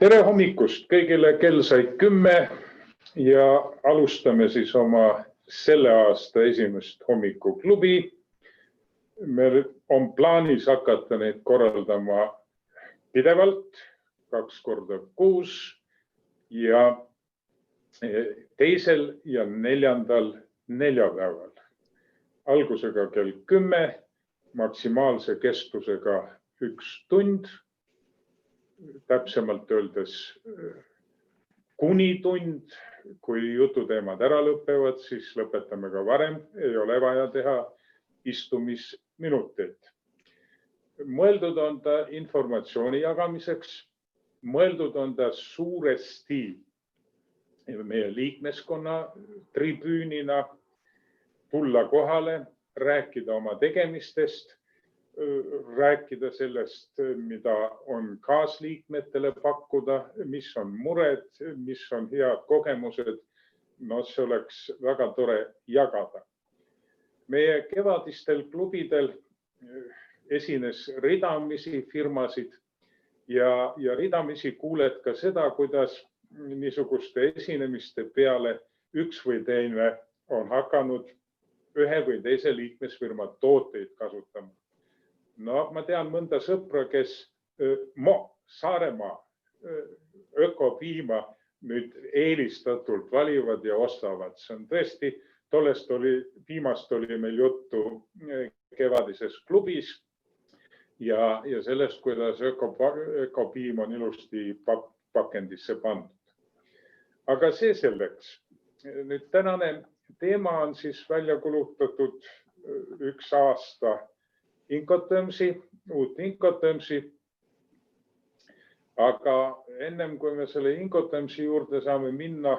Tere hommikust kõigile, kell sai 10 ja alustame siis oma selle aasta esimest hommikuklubi. Meil on plaanis hakata neid korraldama pidevalt 2 korda kuus ja teisel ja 4. neljapäeval. Algusega kell 10, maksimaalse kestusega 1 tund. Täpsemalt öeldes kuni tund, kui jututeemad ära lõpevad, siis lõpetame ka varem, ei ole vaja teha istumisminuteid. Mõeldud on ta informatsiooni jagamiseks, mõeldud on ta suuresti meie liikmeskonna tribüünina tulla kohale, rääkida oma tegemistest, rääkida sellest, mida on kaasliikmetele pakkuda, mis on mured, mis on head kogemused. No see oleks väga tore jagada. Meie kevadistel klubidel esines ridamisi firmasid ja ridamisi kuuled ka seda, kuidas niisuguste esinemiste peale üks või teine on hakanud ühe või teise liikmesfirma tooteid kasutama. No, ma tean mõnda sõpra, kes Saaremaa ökopiima nüüd eelistatult valivad ja ostavad. See on tõesti, tollest piimast oli meil juttu kevadises klubis ja sellest, kuidas ökopiim on ilusti pakendisse pandud. Aga see selleks. Nüüd tänane teema on siis välja kulutatud 1 aasta uut Incotermsi. Aga ennem kui me selle Incotermsi juurde saame minna,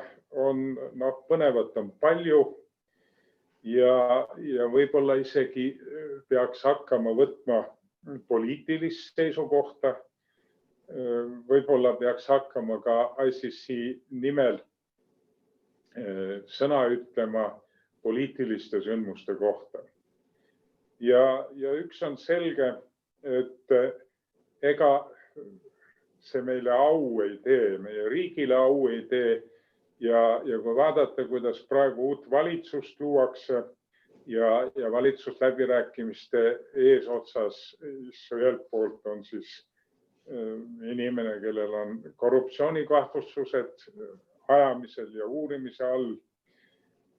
põnevat on palju ja võib-olla isegi peaks hakkama võtma poliitilist seisukohta. Võib-olla peaks hakkama ka ICC nimel sõna ütlema poliitiliste sündmuste kohta. Ja üks on selge, et ega see meile au ei tee, meie riigile au ei tee ja kui vaadata, kuidas praegu uut valitsust luuakse ja valitsusläbirääkimiste eesotsas ühelt poolt on siis inimene, kellel on korruptsioonikahtlustused ajamisel ja uurimise all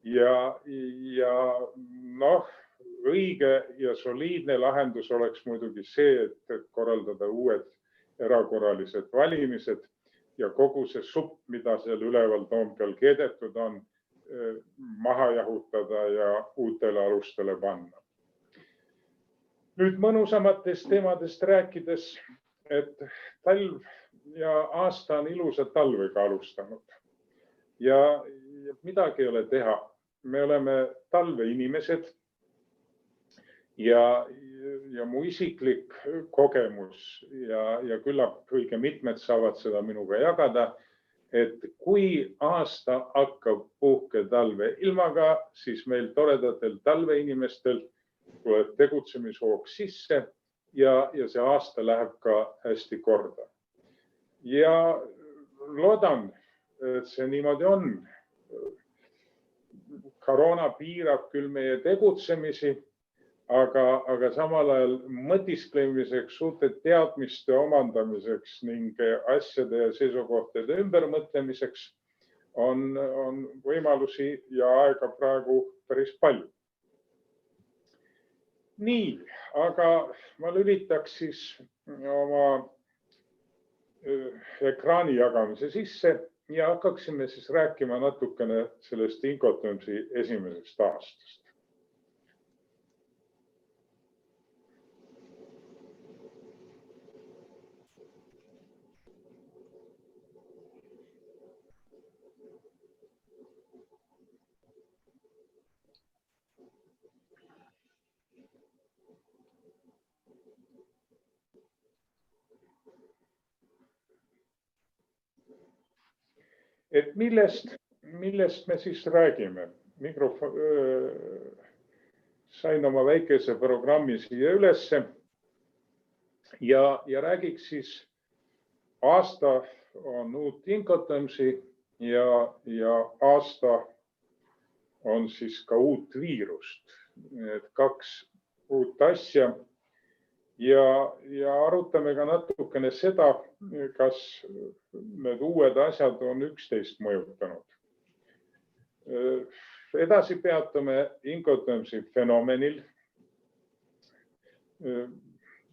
ja õige ja soliidne lahendus oleks muidugi see, et korraldada uued erakorralised valimised ja kogu see supp, mida seal üleval Toompeal keedetud on, maha jahutada ja uutele alustele panna. Nüüd mõnusamatest teemadest rääkides, et talv ja aasta on ilusa talvega alustanud ja midagi ei ole teha. Me oleme talveinimesed. Ja mu isiklik kogemus ja küllap õige mitmed saavad seda minuga jagada, et kui aasta hakkab puhke talve ilmaga, siis meil toredatel talveinimestel tuleb tegutsemishoog sisse ja see aasta läheb ka hästi korda. Ja loodan, et see niimoodi on. Koroona piirab küll meie tegutsemisi, aga samal ajal mõtisklemiseks, uute teadmiste omandamiseks ning asjade ja seisukohtade ümbermõtlemiseks on võimalusi ja aega praegu päris palju. Nii, aga ma lülitaks siis oma ekraani jagamise sisse ja hakkaksime siis rääkima natukene sellest Incotermsi esimesest aastast. Et millest me siis räägime? Sain oma väikese programmi siia ülesse ja räägiks siis aasta on uut Incotermsi ja aasta on siis ka uut viirust. Need 2 uut asja. Ja arutame ka natukene seda, kas need uued asjad on üksteist mõjutanud. Edasi peatume Incotermsi fenomenil.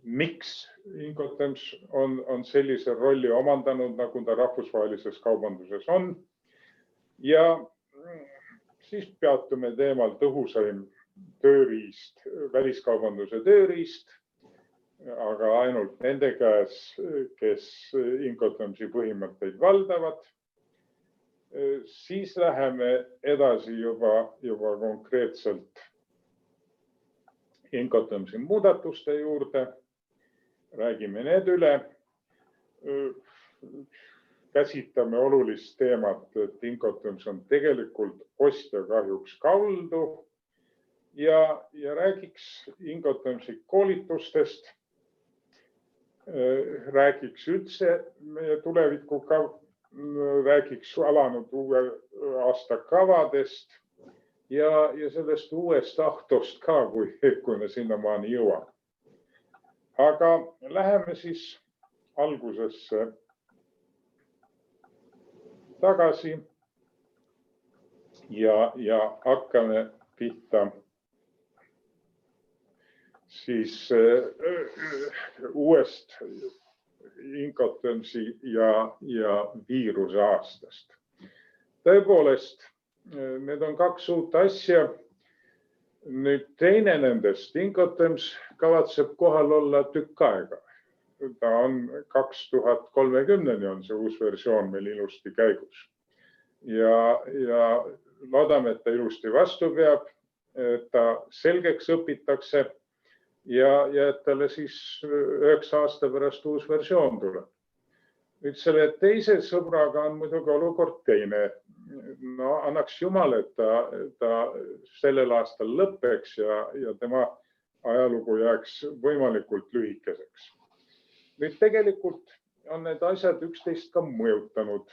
Miks Incoterms on sellise rolli omandanud, nagu ta rahvusvahelises kaubanduses on. Ja siis peatume teemal tõhusaim tööriist, väliskaubanduse tööriist, aga ainult nende käes, kes Incotermsi põhimõtteid valdavad. Siis läheme edasi juba konkreetselt Incotermsi muudatuste juurde. Räägime need üle. Käsitleme olulist teemat, et Incoterms on tegelikult ostja kahjuks kaldu ja räägiks Incotermsi koolitustest. Räägiks üldse meie tulevikuga, räägiks alanud uue aasta kavadest ja sellest uuest ahtost ka, kui me sinnamaani jõuame. Aga läheme siis algusesse tagasi ja hakkame pihta siis uuest Incotermsi ja viiruse aastast. Tõepoolest, need on 2 uut asja. Nüüd teine nendest, Incoterms kavatseb kohal olla tükk aega. Ta on 2030 on see uus versioon meil ilusti käigus. Ja loodame, et ta ilusti vastu peab, et ta selgeks õpitakse ja et talle siis 9 aasta pärast uus versioon tuleb. Nüüd selle teise sõbraga on muidugi olukord teine. No annaks jumal, et ta sellel aastal lõpeks ja tema ajalugu jääks võimalikult lühikeseks. Nüüd tegelikult on need asjad üksteist ka mõjutanud.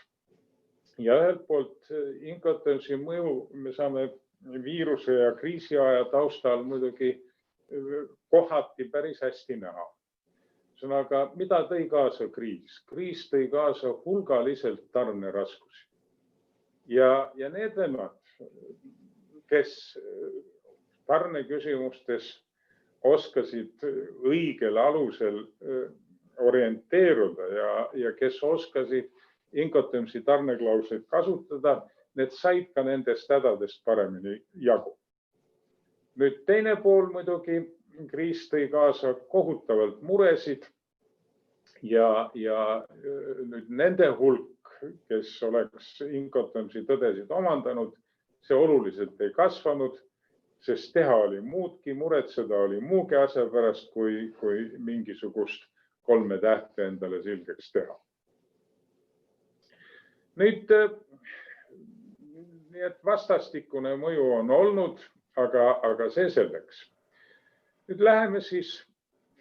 Ja ühelt poolt Incotermsi mõju me saame viiruse ja kriisiaja taustal muidugi kohati päris hästi näha. Sõnaga, mida tõi kaasa kriis? Kriis tõi kaasa hulgaliselt tarneraskusi. Ja need vennad, kes tarneküsimustes oskasid õigel alusel orienteeruda ja kes oskasid Incotermsi tarneklausleid kasutada, need said ka nendest hädadest paremini jagu. Nüüd teine pool muidugi, kriis tõi kaasa kohutavalt muresid ja nüüd nende hulk, kes oleks Incotermsi tõdesid omandanud, see oluliselt ei kasvanud, sest teha oli muudki, muretseda oli muugi asja pärast, kui mingisugust 3 tähte endale selgeks teha. Nüüd, nii et vastastikune mõju on olnud, aga see selleks. Nüüd läheme siis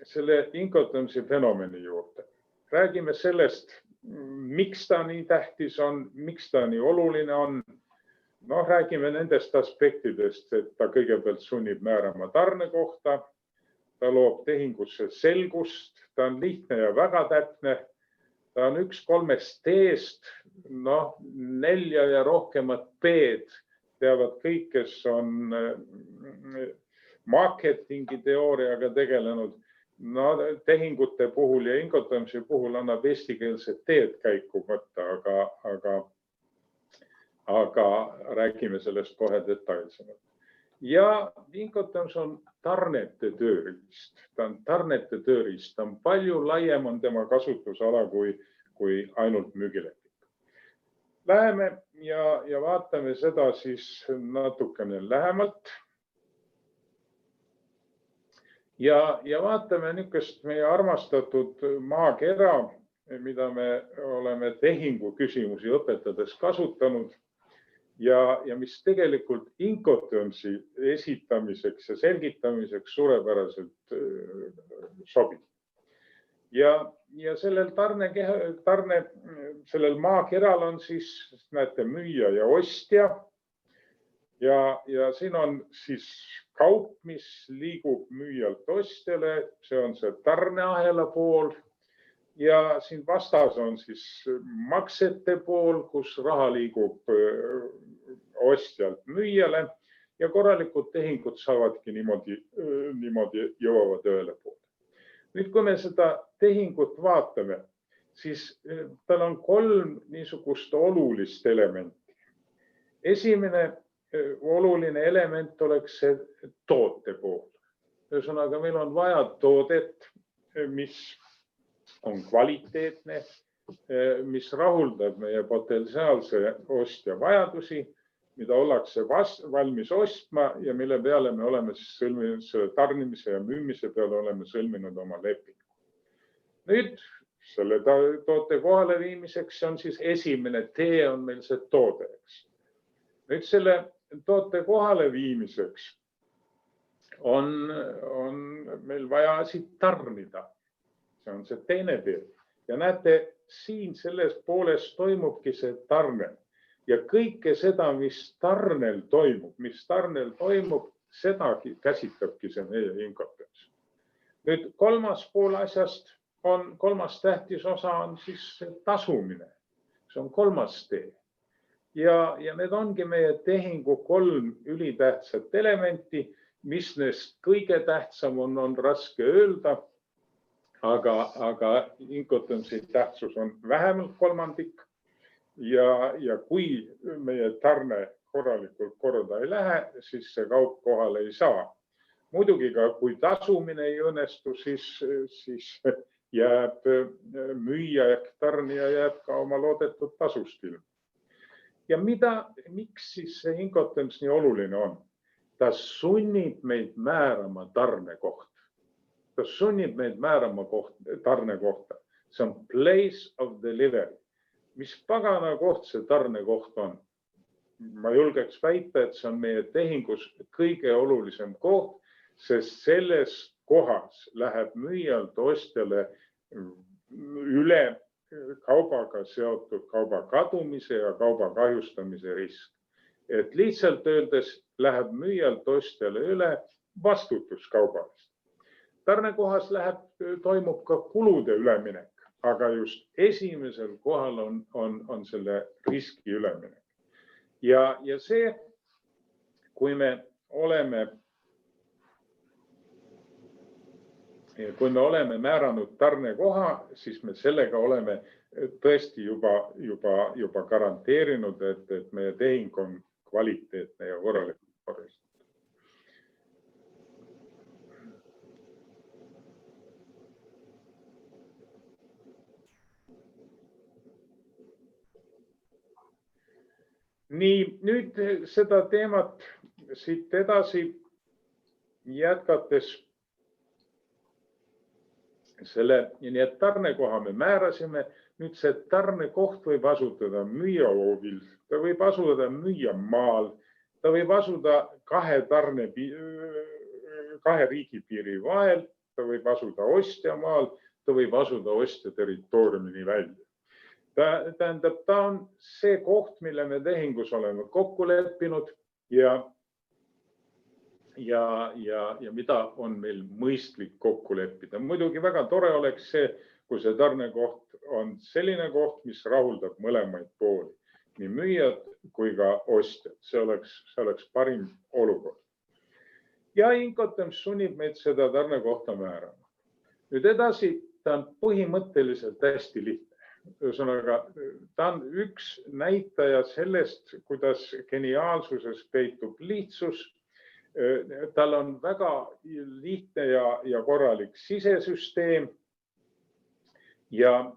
selle Incotermsi fenomeni juurde. Räägime sellest, miks ta nii tähtis on, miks ta nii oluline on. Räägime nendest aspektidest, et ta kõigepealt sunnib määrama tarne kohta, ta loob tehingusse selgust, ta on lihtne ja väga täpne, ta on 1 3 T-st, 4 ja rohkemat P-d teavad kõik, kes on marketingi teooriaga tegelenud. Tehingute puhul ja Incotermsi puhul annab eestikeelset teed käiku võtta, aga räägime sellest kohe detailsemalt. Ja Incoterms on tarnete tööriist. Ta on tarnete tööriist. Ta on palju laiem on tema kasutusala kui ainult müügileping. Läheme ja vaatame seda siis natukene lähemalt. Ja vaatame niisugust meie armastatud maakera, mida me oleme tehingu küsimusi õpetades kasutanud ja mis tegelikult Incotermsi esitamiseks ja selgitamiseks suurepäraselt sobib. Ja sellel sellel maakeral on siis, näete, müüja ja ostja. Ja siin on siis kaup, mis liigub müüjalt ostjale, see on see tarneahela pool. Ja siin vastas on siis maksete pool, kus raha liigub ostjalt müüjale ja korralikud tehingud saavadki niimoodi jõuavad ühele poole. Nüüd, kui me seda tehingut vaatame, siis tal on 3 niisugust olulist elementi. Esimene oluline element oleks see toote pool. Ühesõnaga, meil on vaja toodet, mis on kvaliteetne, mis rahuldab meie potentsiaalse ostja vajadusi, mida ollakse valmis ostma ja mille peale me oleme sõlminud selle tarnimise ja müümise peale oleme sõlminud oma lepingu. Nüüd selle toote kohale viimiseks on siis esimene tee on meil see toode. Nüüd selle toote kohale viimiseks on meil vaja siit tarnida. See on see teine tee. Ja näete, siin selles pooles toimubki see tarne. Ja kõike seda, mis tarnel toimub, seda käsitlebki see meie Incoterms. Nüüd kolmas pool asjast kolmas tähtis osa on siis tasumine. See on kolmas tee. Ja need ongi meie tehingu 3 ülitähtsat elementi, mis neist kõige tähtsam on raske öelda, aga Incotermsi tähtsus on vähemalt 1/3. Ja kui meie tarne korralikult korda ei lähe, siis see kaup kohale ei saa. Muidugi ka, kui tasumine ei õnnestu, siis jääb müüja ehk tarnija jääb ka oma loodetud tasust ilma. Ja miks siis see Incoterms nii oluline on? Ta sunnib meid määrama tarnekohta. Ta sunnib meid määrama tarnekohta. See on place of delivery. Mis pagana koht see tarnekoht on? Ma julgeks väita, et see on meie tehingus kõige olulisem koht, sest selles kohas läheb müüjalt ostjale üle kaubaga seotud kauba kadumise ja kauba kahjustamise risk. Et lihtsalt öeldes läheb müüjalt ostjale üle vastutus kaubast. Tarnekohas toimub ka kulude üleminek. Aga just esimesel kohal on selle riski üleminek. Ja see, kui me oleme määranud tarnekoha, siis me sellega oleme tõesti juba garanteerinud, et meie tehing on kvaliteetne ja korralikult korrastatud. Nii, nüüd seda teemat siit edasi jätkates nii et tarnekoha me määrasime. Nüüd see tarnekoht võib asutada müüja hoovil, ta võib asuda müüja maal, ta võib asuda 2 riigipiiri vahel, ta võib asuda ostja maal, ta võib asuda ostja territooriumini välja. Tähendab, ta on see koht, mille me tehingus oleme kokku leppinud ja mida on meil mõistlik kokku leppida. Muidugi väga tore oleks see, kui see tarnekoht on selline koht, mis rahuldab mõlemaid pooli, nii müüjad kui ka ostjad. See oleks parim olukord. Ja Incoterms sunnib meid seda tarnekohta määrama. Nüüd edasi, ta on põhimõtteliselt hästi lihtne. Ühesõnaga, ta on üks näitaja sellest, kuidas geniaalsuses peitub lihtsus. Tal on väga lihtne ja korralik sisesüsteem ja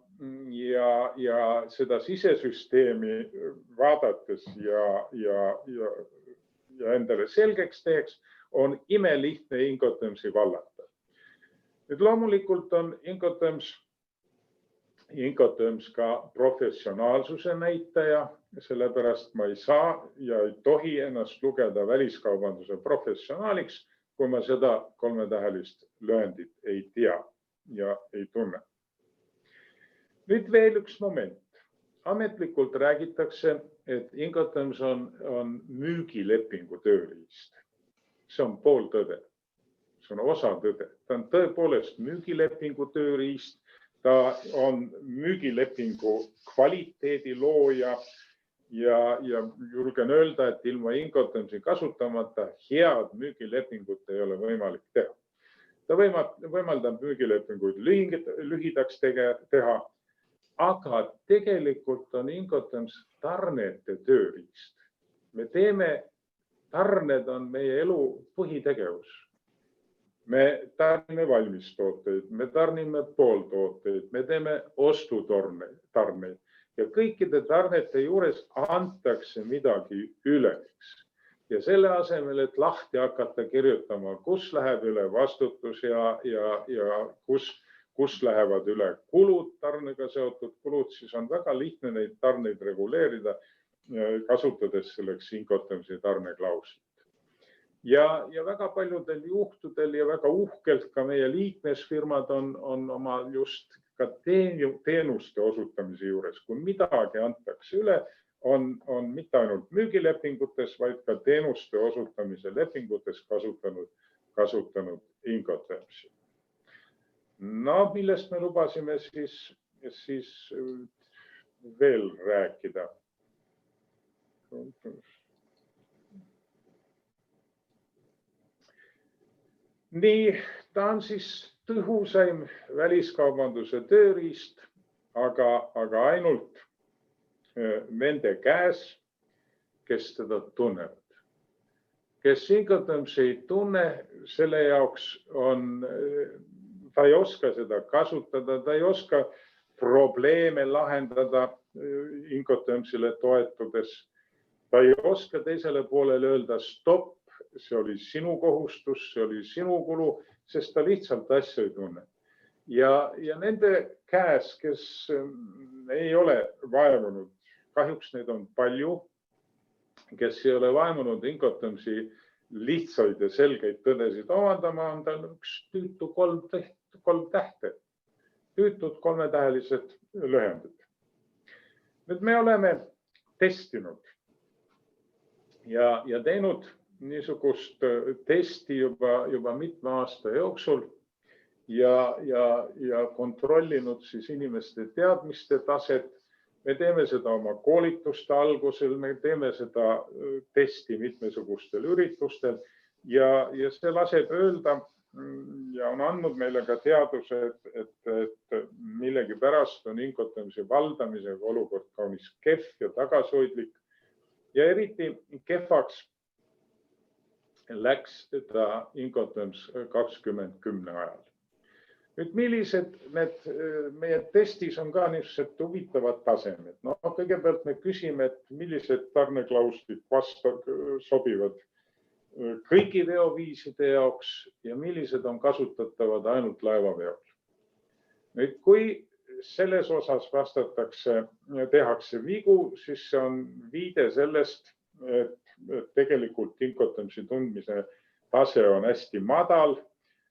seda sisesüsteemi vaadates ja endale selgeks teeks, on imelihtne Incotermsi vallata. Nüüd loomulikult on Incoterms ka professionaalsuse näitaja, sellepärast ma ei saa ja ei tohi ennast lugeda väliskaubanduse professionaaliks, kui ma seda 3-tähelist lööndit ei tea ja ei tunne. Nüüd veel üks moment. Ametlikult räägitakse, et Incoterms on müügilepingu tööriist. See on pooltõde. See on osa tõde. Ta on tõepoolest müügilepingu tööriist. Ta on müügilepingu kvaliteedi looja ja julgen öelda, et ilma Incotermsi kasutamata head müügilepingut ei ole võimalik teha. Ta võimaldab müügilepinguid lühidaks teha, aga tegelikult on Incoterms tarnete tööriist. Tarned on meie elu põhitegevus. Me tarnime valmistooteid, me tarnime pooltooteid, me teeme ostutarneid ja kõikide tarnete juures antakse midagi üleks. Ja selle asemel, et lahti hakata kirjutama, kus läheb üle vastutus ja kus lähevad üle kulud, tarnega seotud kulud, siis on väga lihtne neid tarneid reguleerida, kasutades selleks Incotermsi tarneklauslit. Ja väga paljudel juhtudel ja väga uhkelt ka meie liikmesfirmad on oma just ka teenuste osutamise juures, kui midagi antakse üle, on mitte ainult müügilepingutes, vaid ka teenuste osutamise lepingutes kasutanud Incotermsi. No, millest me lubasime siis veel rääkida? Nii, ta on siis tõhusaim väliskaubanduse tööriist, aga ainult nende käes, kes teda tunnevad. Kes Incotermsi ei tunne, selle jaoks ta ei oska seda kasutada, ta ei oska probleeme lahendada Incotermsile toetudes. Ta ei oska teisele poolele öelda stopp, see oli sinu kohustus, see oli sinu kulu, sest ta lihtsalt asja ei tunne. Ja nende käes, kes ei ole vaevunud, kahjuks neid on palju, kes ei ole vaevunud Incotermsi lihtsaid ja selgeid tõdesid omandama, on tal üks tüütu kolm tähte, tüütud kolmetähelised lühendid. Nüüd me oleme testinud ja teinud niisugust testi juba mitme aasta jooksul ja kontrollinud siis inimeste teadmiste taset. Me teeme seda oma koolituste algusel, me teeme seda testi mitmesugustel üritustel ja see laseb öelda ja on andnud meile ka teaduse, et millegipärast on Incotermsi valdamisega olukord kaunis kehv ja tagasihoidlik ja eriti kehvaks läks ta Incoterms 2010 ajal. Nüüd millised meie testis on ka niisugused huvitavad tasemed. No, kõigepealt me küsime, et millised tarneklauslid sobivad kõigi veoviiside jaoks ja millised on kasutatavad ainult laevaveol. Nüüd, kui selles osas tehakse vigu, siis see on viide sellest, et tegelikult Incotermsi tundmise tase on hästi madal.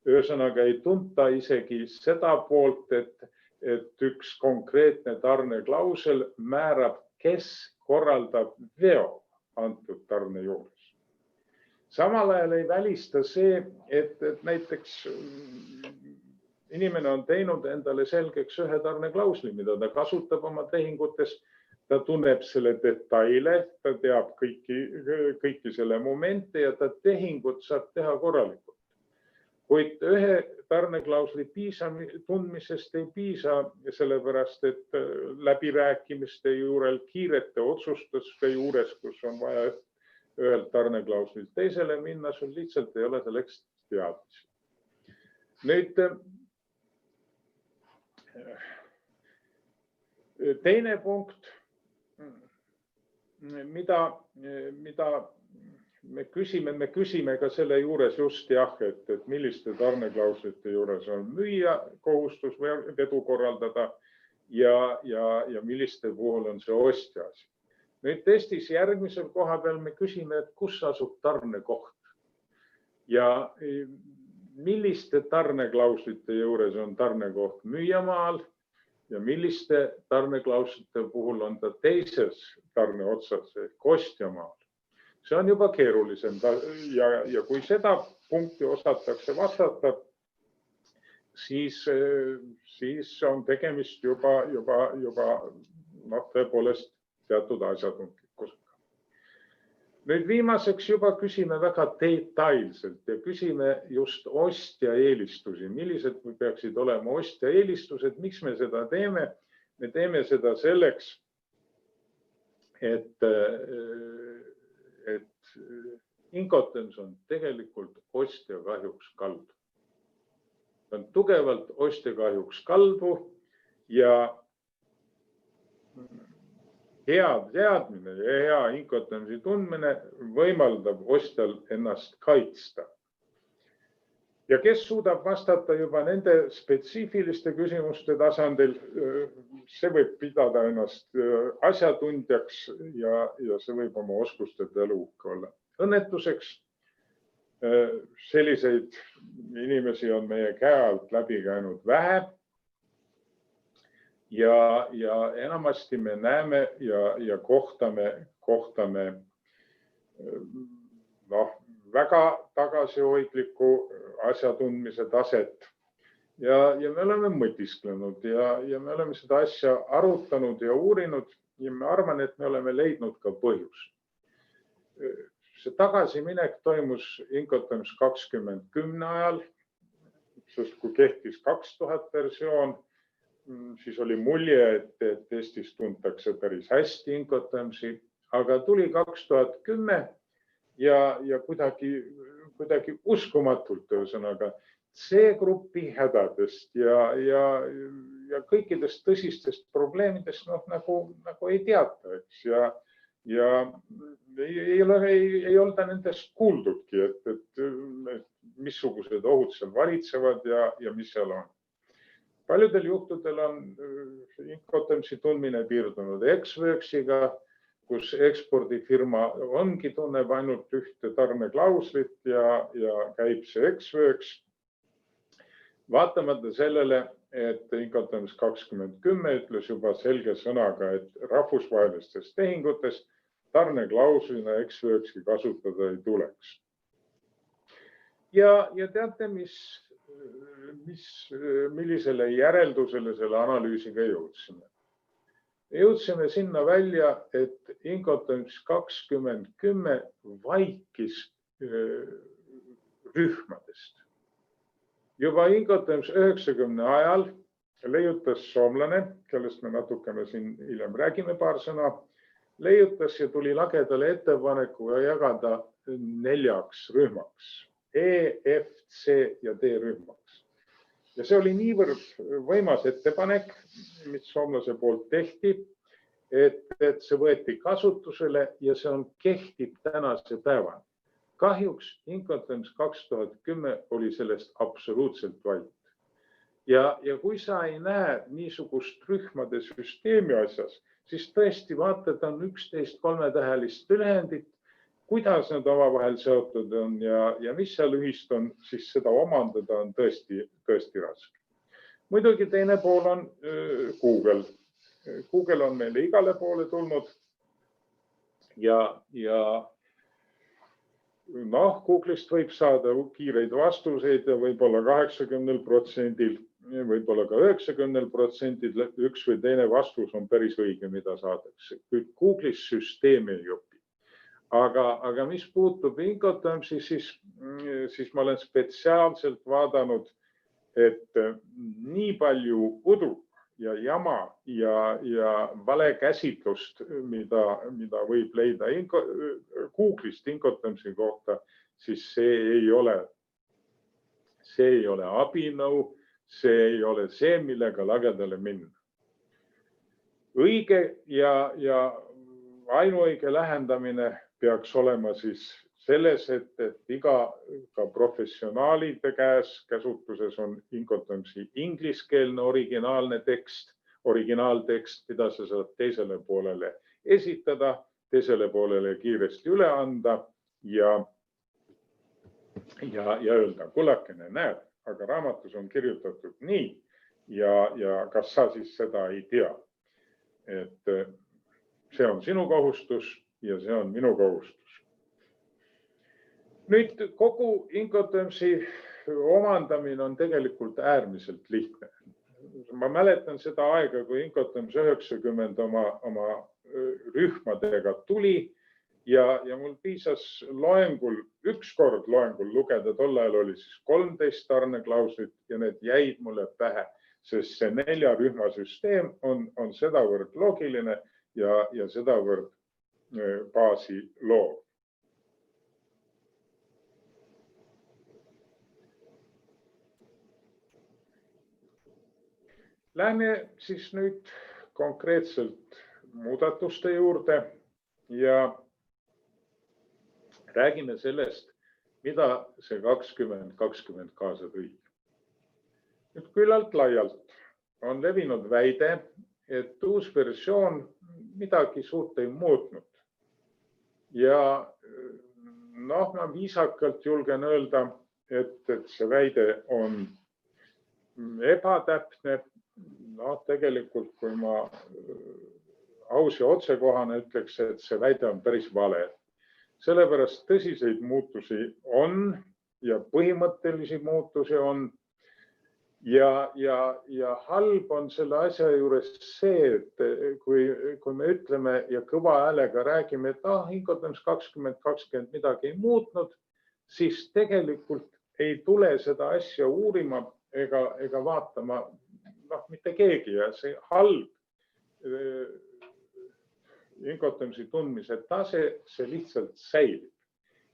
Ühesõnaga ei tunta isegi seda poolt, et üks konkreetne tarneklausel määrab, kes korraldab veo antud tarne juures. Samal ajal ei välista see, et näiteks inimene on teinud endale selgeks ühe tarneklausli, mida ta kasutab oma tehingutes. Ta tunneb selle detaile, ta teab kõiki selle momente ja ta tehingut saab teha korralikult. Kuid ühe tarneklausli tundmisest ei piisa, sellepärast et läbirääkimiste juurel, kiirete otsustuste juures, kus on vaja ühelt tarneklauslilt teisele minna, sul lihtsalt ei ole selleks teadmisi. Nüüd teine punkt, mida me küsime ka selle juures just et milliste tarneklauslite juures on müüja kohustus vedu korraldada ja milliste puhul on see ostja asi. Nüüd testis järgmisel koha peal me küsime, et kus asub tarnekoht ja milliste tarneklauslite juures on tarnekoht müüjamaal ja milliste tarneklauslite puhul on ta teises tarne otsas ehk ostjamaal. See on juba keerulisem ja kui seda punkti osatakse vastata, siis on tegemist juba tõepoolest teatud asjatundlikkusega. Nüüd viimaseks juba küsime väga detailselt ja küsime just ostja eelistusi. Millised peaksid olema ostja eelistused? Miks me seda teeme? Me teeme seda selleks, et Incotens on tegelikult ostja kahjuks kaldu. Ta on tugevalt ostja kahjuks kaldu ja hea teadmine ja hea Incotensi tundmine võimaldab ostjal ennast kaitsta. Ja kes suudab vastata juba nende spetsiifiliste küsimuste tasandil, see võib pidada ennast asjatundjaks ja see võib oma oskuste elukka olla. Õnnetuseks selliseid inimesi on meie käe alt läbi käinud vähe. Ja enamasti me näeme ja kohtame väga tagasihoidliku asjatundmise taset. Ja me oleme mõtisklenud ja me oleme seda asja arutanud ja uurinud ja ma arvan, et me oleme leidnud ka põhjust. See tagasiminek toimus Incotens 2010 ajal, sest kui kehtis 2000 versioon, siis oli mulje, et Eestis tuntakse päris hästi Incotensi, aga tuli 2010 ja kuidagi uskumatult ühesõnaga C-grupi hädadest ja kõikidest tõsistest probleemidest nagu ei teata, eks, ja ei olda nendest kuuldudki, et missugused ohud seal valitsevad ja mis seal on. Paljudel juhtudel on Incotensi tundmine piirdunud Xworksiga, kus ekspordifirma tunneb ainult ühte tarneklauslit ja käib see Xworks. Vaatamata sellele, et Incotens 2010 ütles juba selge sõnaga, et rahvusvahelistes tehingutes tarneklauslina Xworksi kasutada ei tuleks. Ja teate, millisele järeldusele selle analüüsiga jõudsime? Jõudsime sinna välja, et Incotens 2010 vaikis rühmadest. Juba Incotens 90 ajal leiutas soomlane, kellest me natukene siin hiljem räägime paar sõna, leiutas ja tuli lagedale ettepanekuga jagada 4 rühmaks. E, F, C ja D rühmaks. Ja see oli niivõrd võimas ettepanek, mis soomlase poolt tehti, et see võeti kasutusele ja see kehtib tänase päevani. Kahjuks Incotens 2010 oli sellest absoluutselt vait. Ja kui sa ei näe niisugust rühmade süsteemi asjas, siis tõesti vaatad on 11 3-tähelist lühendit, kuidas nad omavahel seotud on ja mis seal ühist on, siis seda omandada on tõesti raske. Muidugi teine pool on Google. Google on meile igale poole tulnud ja Google'ist võib saada kiireid vastuseid ja võib-olla 80%, võib-olla ka 90% üks või teine vastus on päris õige, mida saadakse. Kuid Google'is süsteem ei õpi. Aga mis puutub Incotensi, siis ma olen spetsiaalselt vaadanud, et nii palju udu ja jama ja valekäsitlust, mida võib leida Google'ist Incotensi kohta, siis see ei ole abinõu, see ei ole see, millega lagedale minna. Õige ja ainuõige lähendamine peaks olema siis selles, et iga ka professionaalide käsutuses on Incotensi ingliskeelne originaaltekst, mida sa saad teisele poolele esitada, teisele poolele kiiresti üle anda ja öelda, kullakene, näed, aga raamatus on kirjutatud nii ja kas sa siis seda ei tea. Et see on sinu kohustus ja see on minu kohustus. Nüüd kogu Incotermsi omandamine on tegelikult äärmiselt lihtne. Ma mäletan seda aega, kui Incoterms 90 oma rühmadega tuli ja mul piisas ükskord loengul lugeda, tol ajal oli siis 13 tarneklauslit ja need jäid mulle pähe, sest see 4 rühma süsteem on sedavõrd loogiline ja sedavõrd baasi loov. Lähme siis nüüd konkreetselt muudatuste juurde ja räägime sellest, mida see 2020 kaasa tõi. Nüüd küllalt laialt on levinud väide, et uus versioon midagi suurt ei muutnud. Ja ma viisakalt julgen öelda, et see väide on ebatäpne. Tegelikult, kui ma aus ja otsekohane ütleks, et see väide on päris vale. Sellepärast tõsiseid muutusi on ja põhimõttelisi muutusi on. Ja halb on selle asja juures see, et kui me ütleme ja kõva häälega räägime, et Incoterms 2020 midagi ei muutnud, siis tegelikult ei tule seda asja uurima ega vaatama mitte keegi ja see halb Incotermsi tundmise tase, see lihtsalt säilib.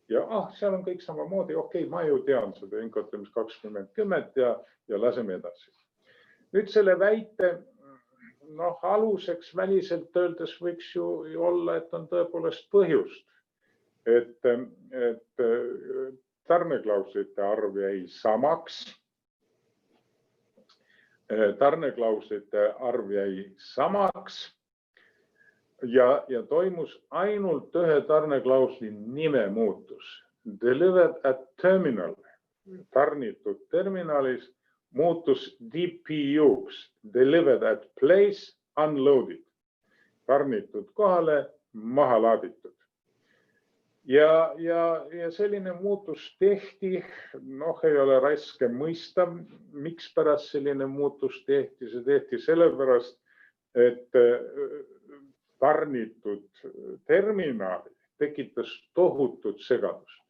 Ja seal on kõik samamoodi, ma ju tean seda Incoterms 2010 ja laseme edasi. Nüüd selle väite aluseks väliselt öeldes võiks ju olla, et on tõepoolest põhjust, et tarneklauslite arv jäi samaks. Tarneklauslite arv jäi samaks ja toimus ainult ühe tarneklausli nime muutus. Delivered at terminal, tarnitud terminalis, muutus DPU-ks, delivered at place, unloaded, tarnitud kohale, maha laaditud. Ja selline muutus tehti, ei ole raske mõista, miks pärast selline muutus tehti. See tehti sellepärast, et tarnitud terminali tekitas tohutut segadust.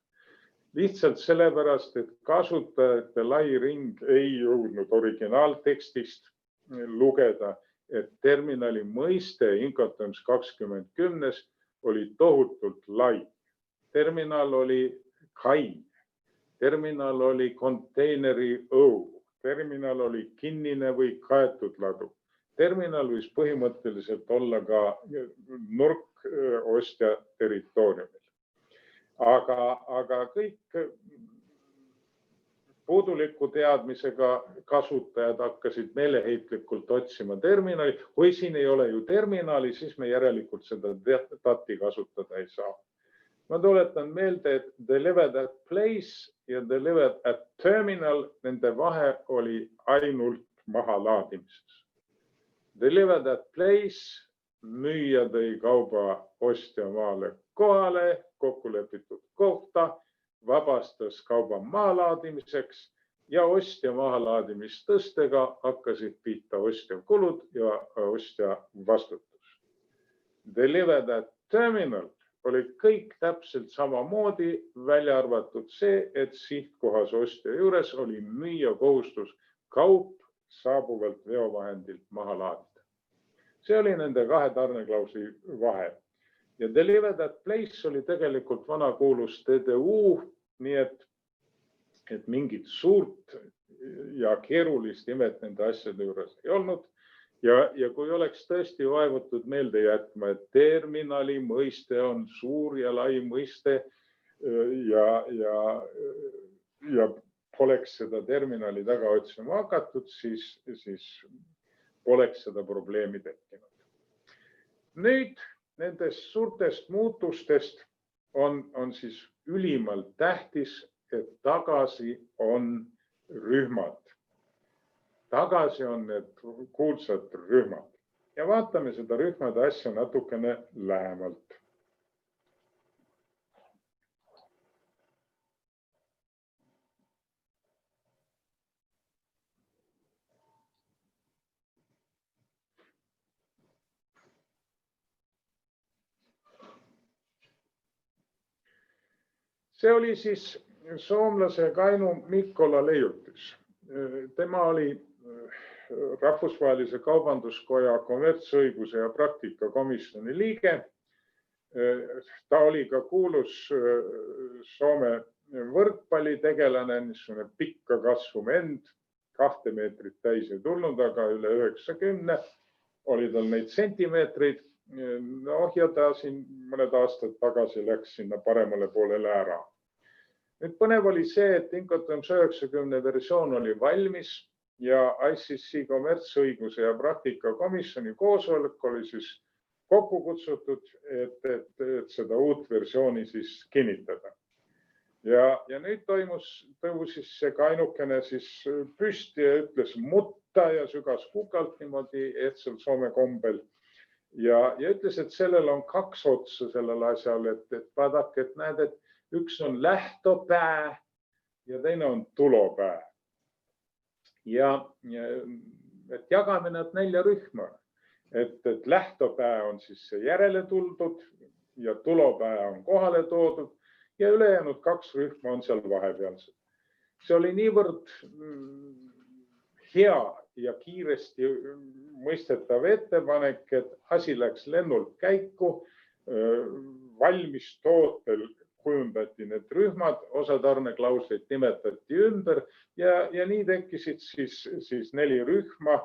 Lihtsalt sellepärast, et kasutajate lai ring ei jõudnud originaaltekstist lugeda, et terminali mõiste Incoterms 2010 oli tohutult lai. Terminal oli kai, terminal oli konteineri õu, terminal oli kinnine või kaetud ladu. Terminal võis põhimõtteliselt olla ka nurkostja territooriumil. Aga kõik puuduliku teadmisega kasutajad hakkasid meeleheitlikult otsima terminali. Kui siin ei ole ju terminali, siis me järelikult seda dati kasutada ei saa. Ma tuletan meelde, et delivered at place ja delivered at terminal, nende vahe oli ainult mahalaadimises. Delivered at place, müüja tõi kauba ostja maale kohale, kokkulepitud kohta, vabastas kauba mahalaadimiseks ja ostja mahalaadimistõstega hakkasid pihta ostja kulud ja ostja vastutus. Delivered at terminal oli kõik täpselt samamoodi, välja arvatud see, et sihtkohas ostja juures oli müüja kohustus kaup saabuvalt veovahendilt maha laadida. See oli nende kahe tarneklausli vahe. Ja delivered at place oli tegelikult vanakuulus TDU, nii et mingit suurt ja keerulist imet nende asjade juures ei olnud. Ja kui oleks tõesti vaevutud meelde jätma, et terminali mõiste on suur ja lai mõiste ja poleks seda terminali taga otsima hakatud, siis poleks seda probleemi tekkinud. Nüüd nendest suurtest muutustest on siis ülimalt tähtis, et tagasi on rühmad. tagasi on need kuulsad rühmad ja vaatame seda rühmade asja natukene lähemalt. See oli siis soomlase Kainu Mikkola leiutis. Tema oli Rahvusvahelise Kaubanduskoja kommertsõiguse ja praktika komisjoni liige. Ta oli ka kuulus Soome võrkpallitegelane, niisugune pikka kasvu vend, 2 meetrit täis ei tulnud, aga üle 90 oli tal neid sentimeetreid. Ja ta siin mõned aastad tagasi läks sinna paremale poolele ära. Nüüd põnev oli see, et Incoterms 90 versioon oli valmis ja ICC kommertsõiguse ja praktika komisjoni koosolek oli siis kokku kutsutud, et seda uut versiooni siis kinnitada. Ja nüüd tõusis see Kainukene siis püsti ja ütles mutta ja sügas kukalt niimoodi ehtsel Soome kombel. Ja ütles, et sellel on 2 otsa sellel asjal, et vaadake, et näed, et üks on lähtopää ja teine on tulopää. Ja et jagame nad 4 rühma. Et lähtopää on siis see järele tuldud ja tulopää on kohale toodud ja ülejäänud 2 rühma on seal vahepealsed. See oli niivõrd hea ja kiiresti mõistetav ettepanek, et asi läks lennult käiku, valmis tootel kujundati need rühmad, osa tarneklausleid nimetati ümber ja nii tekkisid siis 4 rühma,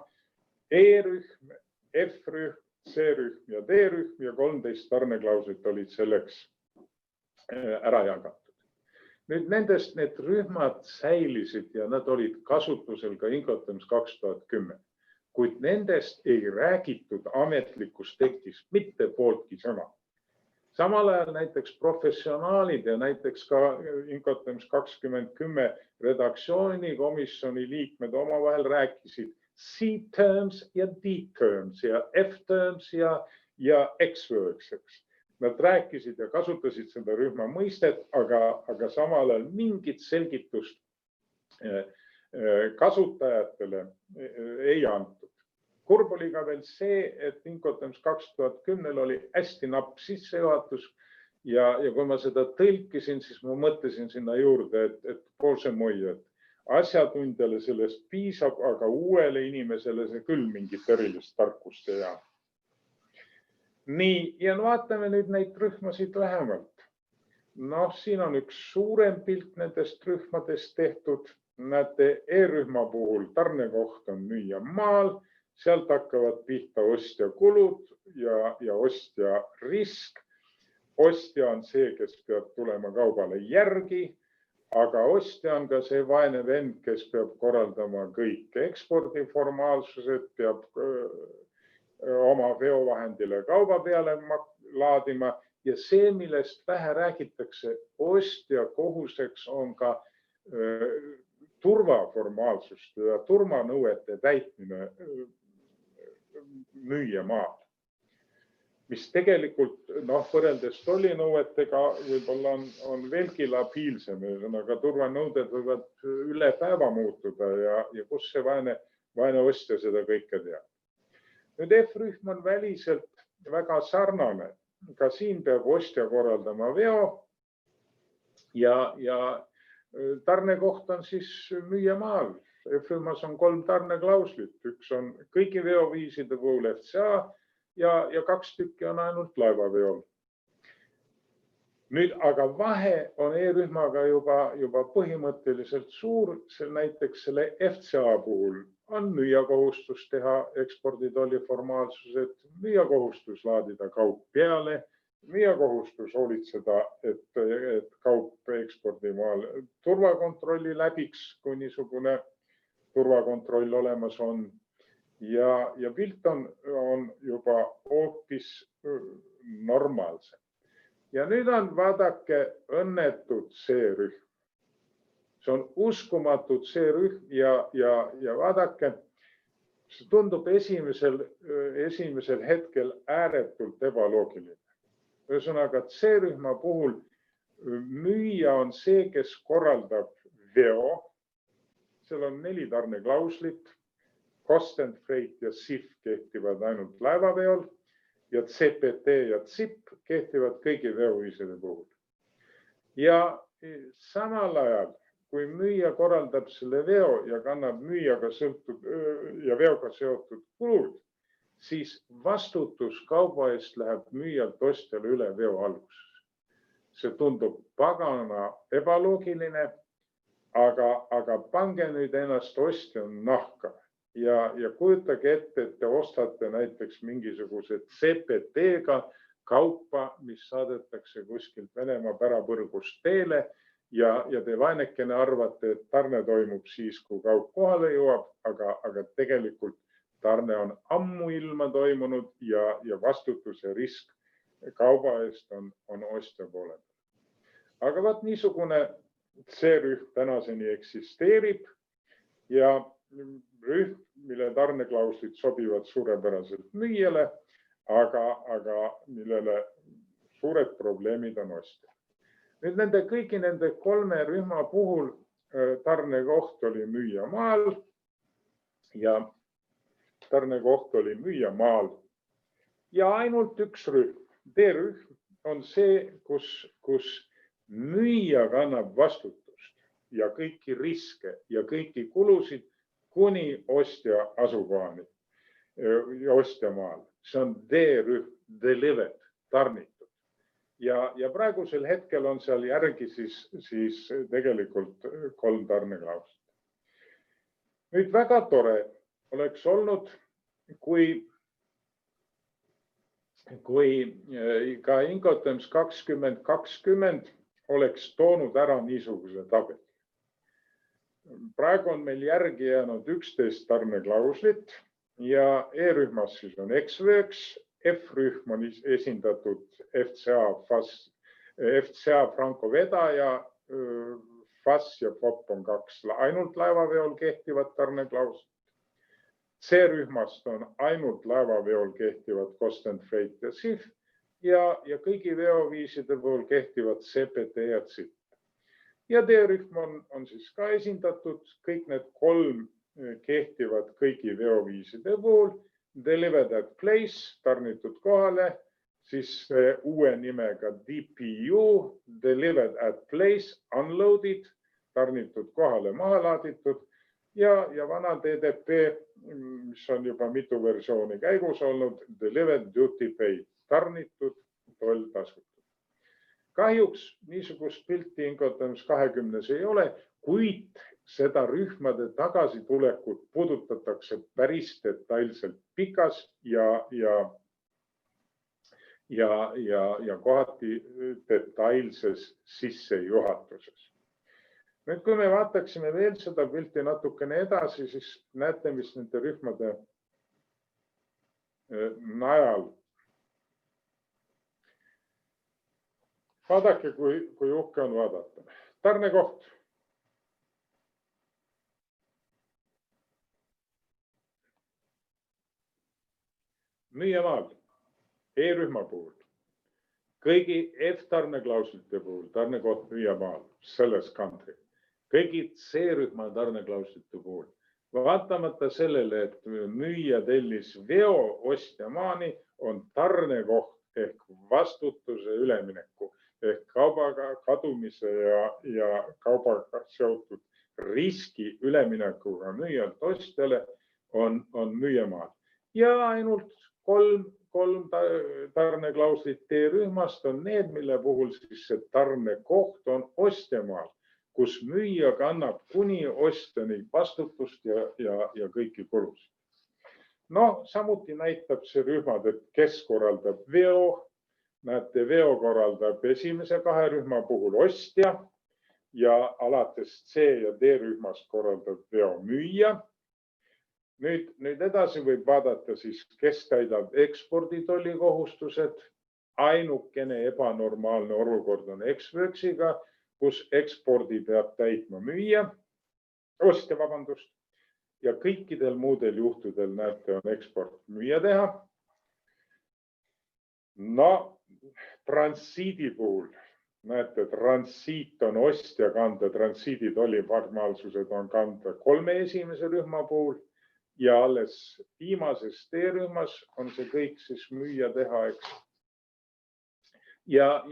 E-rühm, F-rühm, C-rühm ja D-rühm ja 13 tarneklauslit olid selleks ära jagatud. Nüüd nendest need rühmad säilisid ja nad olid kasutusel ka Incoterms 2010, kuid nendest ei räägitud ametlikus tekstis mitte pooltki sõna. Samal ajal näiteks professionaalid ja näiteks ka Incoterms 2010 redaktsioonikomisjoni liikmed omavahel rääkisid C-terms ja D-terms ja F-terms ja X-words. Nad rääkisid ja kasutasid seda rühma mõistet, aga samal ajal mingit selgitust kasutajatele ei antud. Kurb oli ka veel see, et Incoterms 2010 oli hästi napp sissejuhatus ja kui ma seda tõlkisin, siis ma mõtlesin sinna juurde, et poolse moi, et asjatundjale sellest piisab, aga uuele inimesele see küll mingit erilist tarkust ei jää. Nii, ja vaatame nüüd neid rühmasid lähemalt. Siin on üks suurem pilt nendest rühmadest tehtud. Näete, E-rühma puhul tarnekoht on müüja maal, sealt hakkavad pihta ostja kulud ja ostja risk. Ostja on see, kes peab tulema kaubale järgi, aga ostja on ka see vaene vend, kes peab korraldama kõik ekspordiformaalsused, peab oma veovahendile kauba peale laadima ja see, millest vähe räägitakse, ostja kohuseks on ka turvaformaalsuste ja turvanõuete täitmine müüja maal, mis tegelikult võrreldes tollinõuetega võib-olla on veelgi labiilsem, aga turvanõuded võivad üle päeva muutuda ja kus see vaene ostja seda kõike teab. Nüüd F-rühm on väliselt väga sarnane. Ka siin peab ostja korraldama veo ja tarnekoht on siis müüja maal. F-rühmas on 3 tarneklauslit. Üks on kõigi veoviiside puhul FCA ja 2 tükki on ainult laevaveol. Nüüd aga vahe on E-rühmaga juba põhimõtteliselt suur, näiteks selle FCA puhul on müüja kohustus teha eksporditolliformaalsused, müüja kohustus laadida kaup peale, müüja kohustus hoolitseda, et kaup ekspordimaal turvakontrolli läbiks, kui niisugune turvakontroll olemas on. Ja pilt on juba hoopis normaalsem. Ja nüüd on, vaadake, õnnetud C-rühm. See on uskumatud C-rühm ja vaadake, See tundub esimesel hetkel ääretult ebaloogiline. Ühesõnaga, C-rühma puhul müüja on see, kes korraldab veo. Seal on 4 tarneklauslit. Cost and freight ja SIF kehtivad ainult laevaveol ja CPT ja ZIP kehtivad kõigi veoviiside puhul. Ja samal ajal, kui müüja korraldab selle veo ja kannab müüjaga ja veoga seotud kulud, siis vastutus kauba eest läheb müüjalt ostjale üle veo alguses. See tundub pagana ebaloogiline, aga pange nüüd ennast ostja nahka ja kujutage ette, et te ostate näiteks mingisuguse CPT-ga kaupa, mis saadetakse kuskilt Venemaa pärapõrgust teele ja te vaenekene arvate, et tarne toimub siis, kui kaup kohale jõuab, aga tegelikult tarne on ammuilma toimunud ja vastutus ja risk kauba eest on ostja poole. Aga vaat niisugune C-rühm tänaseni eksisteerib ja rühm, mille tarneklauslid sobivad suurepäraselt müüjale, aga millele suured probleemid on ostjal. Nüüd kõigi nende 3 rühma puhul tarnekoht oli müüja maal ja ainult üks rühm, D-rühm, on see, kus müüja kannab vastutust ja kõiki riske ja kõiki kulusid kuni ostja asukohani ja ostja maal. See on D-rühm, delivered, tarnitud. Ja praegusel hetkel on seal järgi siis tegelikult 3 tarneklauslit. Nüüd väga tore oleks olnud, kui ka Incoterms 2020 oleks toonud ära niisuguse tabeli. Praegu on meil järgi jäänud 11 tarneklauslit ja E-rühmas siis on X-Works, F-rühm on esindatud FCA Franco Vedaja, FAS ja FOP on 2 ainult laevaveol kehtivad tarneklauslit. C-rühmast on ainult laevaveol kehtivad Cost and Freight ja SIF ja kõigi veoviiside puhul kehtivad CPT ja ZIP. Ja D-rühm on siis ka esindatud, kõik need 3 kehtivad kõigi veoviiside puhul, delivered at place, tarnitud kohale, siis uue nimega DPU, delivered at place, unloaded, tarnitud kohale, maha laaditud ja vana DDP, mis on juba mitu versiooni käigus olnud, delivered duty paid, tarnitud, toll tasutud. Kahjuks niisugust pilti Incoterms 20 ei ole, kuid seda rühmade tagasitulekut puudutatakse päris detailselt pikas ja kohati detailses sissejuhatuses. Nüüd, kui me vaataksime veel seda pilti natukene edasi, siis näete, mis nende rühmade najal. Vaadake, kui uhke on vaadata. Tarnekoht. Müüjamaal, E-rühma puhul, kõigi F-tarneklauslite puhul, tarnekoht müüjamaal, selles country, kõigi C-rühma tarneklauslite puhul, vaatamata sellele, et müüja tellis veo ostja maani, on tarnekoht ehk vastutuse ülemineku ehk kaubaga kadumise ja kaubaga seotud riski üleminekuga müüjalt ostjale on müüjamaal. Ja ainult 3 tarneklauslit D-rühmast on need, mille puhul siis see tarnekoht on ostjamaal, kus müüja kannab kuni ostjani vastutust ja kõiki kulusid. No, samuti näitab see rühmad, et kes korraldab veo. Näete, veo korraldab esimese 2 rühma puhul ostja ja alates C- ja D-rühmast korraldab veo müüja. Nüüd edasi võib vaadata siis, kes täidab eksporditolli kohustused. Ainukene ebanormaalne olukord on X-Worksiga, kus ekspordi peab täitma müüja, ostja, vabandust. ja kõikidel muudel juhtudel näete, on eksport müüa teha. No, transiidi puhul näete, transiit on ostja kanda, transiidi tolliformaalsused on kanda 3 esimese rühma puhul ja alles viimases D-rühmas on see kõik siis müüa teha, eks. Ja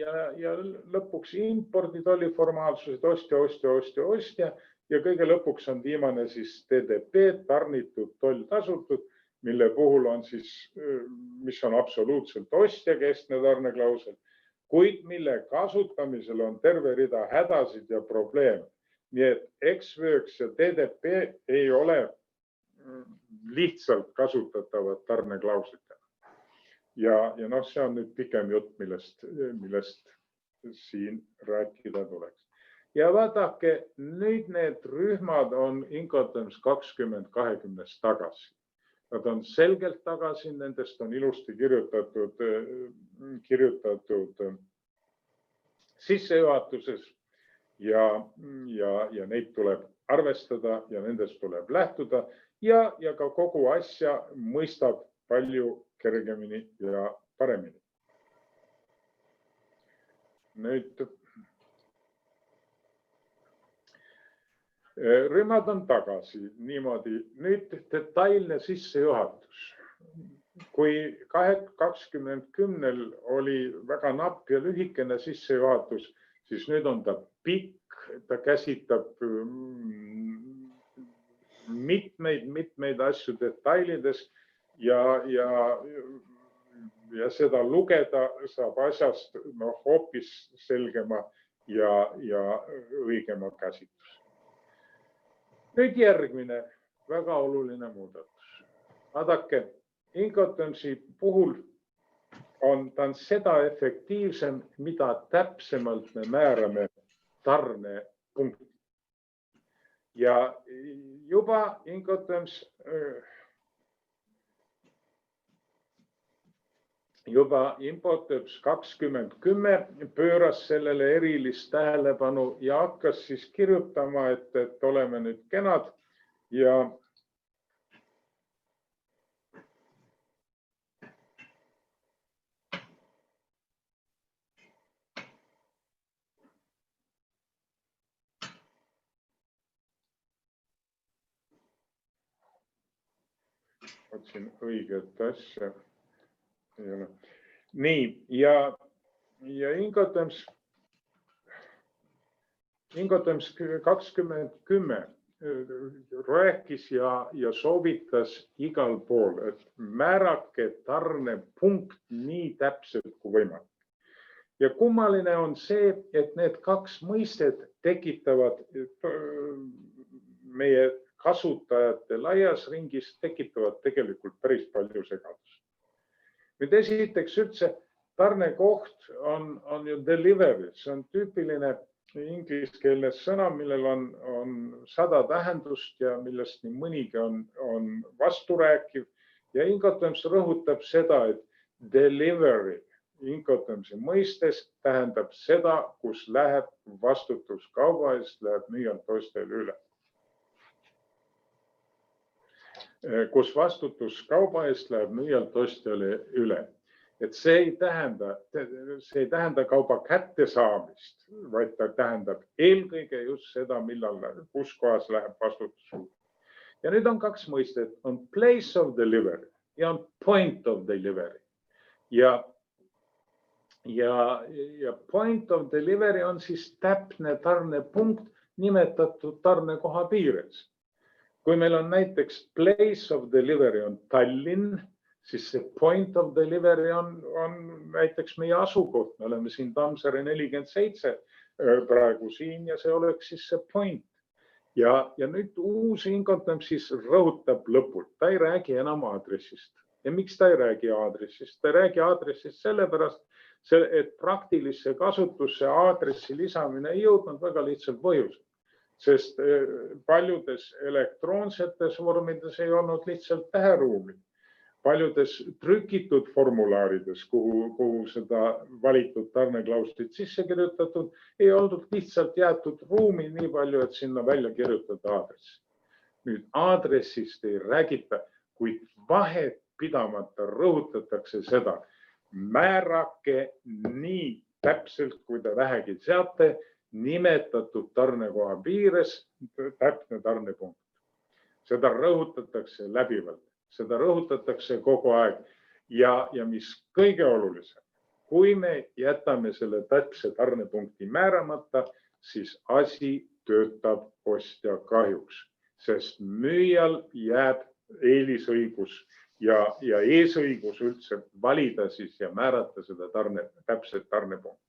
lõpuks impordi tolliformaalsused, ostja ja kõige lõpuks on viimane siis TDP, tarnitud, toll tasutud, mille puhul on siis, mis on absoluutselt ostjakeskne tarneklausel, kuid mille kasutamisel on terve rida hädasid ja probleeme. Nii et XWorks ja TDP ei ole lihtsalt kasutatavad tarneklauslid. Ja noh, see on nüüd pikem jutt, millest siin rääkida tuleks. Ja vaadake, nüüd need rühmad on Incoterms 2020 tagasi. Nad on selgelt tagasi, nendest on ilusti kirjutatud sissejuhatuses ja neid tuleb arvestada ja nendest tuleb lähtuda ja ka kogu asja mõistab palju kergemini ja paremini. Nüüd rühmad on tagasi niimoodi. Nüüd detailne sissejuhatus. Kui 2010 oli väga napp ja lühikene sissejuhatus, siis nüüd on ta pikk, ta käsitab mitmeid asju detailides ja seda lugeda saab asjast hoopis selgema ja õigema käsitlus. Nüüd järgmine väga oluline muudatus. Vaadake, Incotermsi puhul on ta seda efektiivsem, mida täpsemalt me määrame tarnepunkti. Ja juba Incoterms Incoterms 2010 pööras sellele erilist tähelepanu ja hakkas siis kirjutama, et oleme nüüd kenad ja otsin õiget asja. Nii, ja Incoterms 2010 rääkis ja soovitas igal pool, et määrake tarnepunkt nii täpselt kui võimalik. Ja kummaline on see, et need kaks mõistet tekitavad meie kasutajate laias ringis tekitavad tegelikult päris palju segadust. Nüüd esiteks üldse tarnekoht on ju delivery, see on tüüpiline ingliskeelne sõna, millel on 100 tähendust ja millest nii mõnigi on vasturääkiv ja Incoterms rõhutab seda, et delivery Incotermsi mõistes tähendab seda, kus läheb vastutus kauba eest, läheb müüjalt ostjale üle. Kus vastutus kauba eest läheb müüjalt ostjale üle. Et see ei tähenda kauba kättesaamist, vaid ta tähendab eelkõige just seda, kus kohas läheb vastutus. Ja nüüd on kaks mõistet, on place of delivery ja on point of delivery. Ja point of delivery on siis täpne tarnepunkt nimetatud tarnekoha piires. Kui meil on näiteks place of delivery on Tallinn, siis see point of delivery on näiteks meie asukoht. Me oleme siin Tammsaare 47 praegu siin ja see oleks siis see point. Ja nüüd uus Incoterms siis rõhutab lõpult. Ta ei räägi enam aadressist. Ja miks ta ei räägi aadressist? Ta ei räägi aadressist sellepärast, et praktilisse kasutusse aadressi lisamine ei jõudnud väga lihtsalt põhjusel. Sest paljudes elektroonsetes vormides ei olnud lihtsalt täheruumi. Paljudes trükitud formulaarides, kuhu seda valitud tarneklauslit sisse kirjutatud, ei olnud lihtsalt jäetud ruumi nii palju, et sinna välja kirjutada aadress. Nüüd aadressist ei räägita, kuid vahet pidamata rõhutatakse seda. Määrake nii täpselt, kui te vähegi seate, nimetatud tarnekoha piires täpne tarnepunkt. Seda rõhutatakse läbivalt, seda rõhutatakse kogu aeg ja mis kõige olulisem, kui me jätame selle täpse tarnepunkti määramata, siis asi töötab ostja kahjuks, sest müüjal jääb eelisõigus ja eesõigus üldse valida siis ja määrata seda täpset tarnepunkt.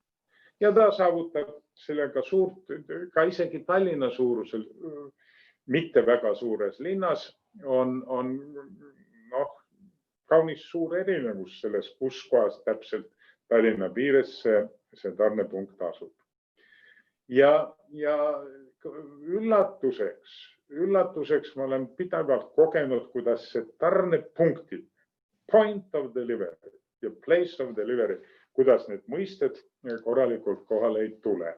Ja ta saavutab sellega suurt, ka isegi Tallinna suurusel, mitte väga suures linnas on kaunis suur erinevus selles, kus kohas täpselt Tallinna piires see tarnepunkt asub. Ja üllatuseks ma olen pidevalt kogenud, kuidas see tarnepunktid, point of delivery ja place of delivery, kuidas need mõisted korralikult kohale ei tule.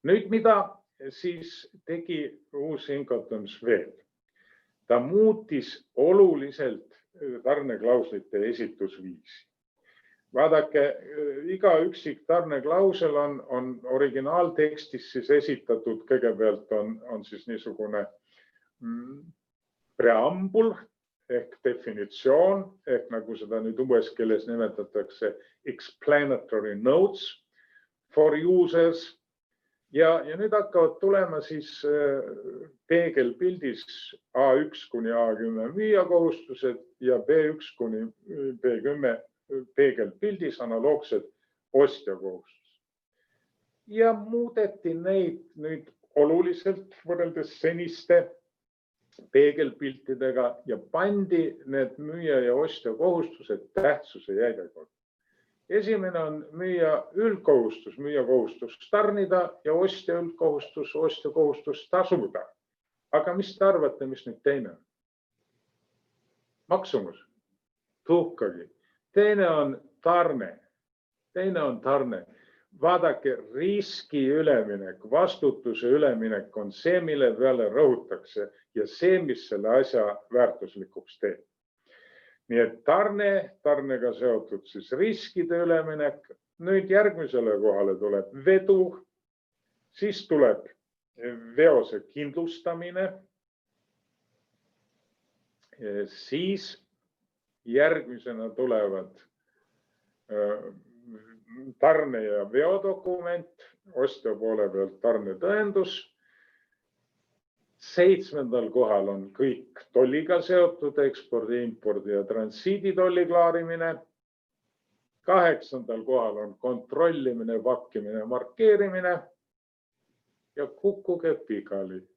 Nüüd, mida siis tegi uus Incoterms veel? Ta muutis oluliselt tarneklauslite esitusviisi. Vaadake, iga üksik tarneklausel on originaaltekstis siis esitatud, kõigepealt on siis niisugune preambul ehk definitsioon, ehk nagu seda nüüd uues keeles nimetatakse explanatory notes for users. Ja nüüd hakkavad tulema siis peegelpildis A1 kuni A10 müüjakohustused ja B1 kuni B10 peegelpildis analoogsed ostjakohustused. Ja muudeti neid nüüd oluliselt võrreldes seniste peegelpiltidega ja pandi need müüja ja ostjakohustused tähtsuse järjekorda. Esimene on müüja üldkohustus, müüja kohustus tarnida ja ostja üldkohustus, ostja kohustus tasuda. Aga mis te arvate, mis nüüd teine on? Maksumus. Tuhkagi. Teine on tarne. Vaadake, riski üleminek, vastutuse üleminek on see, mille peale rõhutakse ja see, mis selle asja väärtuslikuks teeb. Nii et tarnega seotud siis riskide üleminek, nüüd järgmisele kohale tuleb vedu, siis tuleb veose kindlustamine, siis järgmisena tulevad tarne ja veodokument, ostja poole pealt tarnetõendus. 7. kohal on kõik tolliga seotud, ekspordi, impordi ja transiidi tolli klaarimine. 8. kohal on kontrollimine, vakkimine, markeerimine. Ja kukkuge pikali.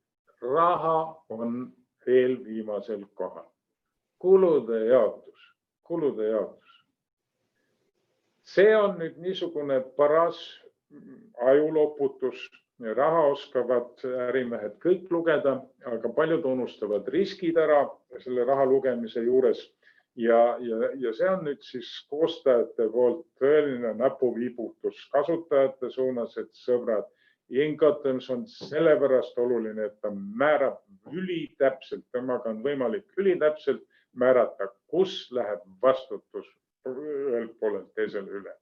Raha on eelviimasel kohal. Kulude jaotus. See on nüüd niisugune paras ajuloputus. Raha oskavad ärimehed kõik lugeda, aga paljud unustavad riskid ära selle raha lugemise juures. Ja see on nüüd siis koostajate poolt tõeline näpuviibutus kasutajate suunas, et sõbrad, Incoterms on sellepärast oluline, et ta määrab ülitäpselt, temaga on võimalik ülitäpselt määrata, kus läheb vastutus ühelt poolelt teisele üle.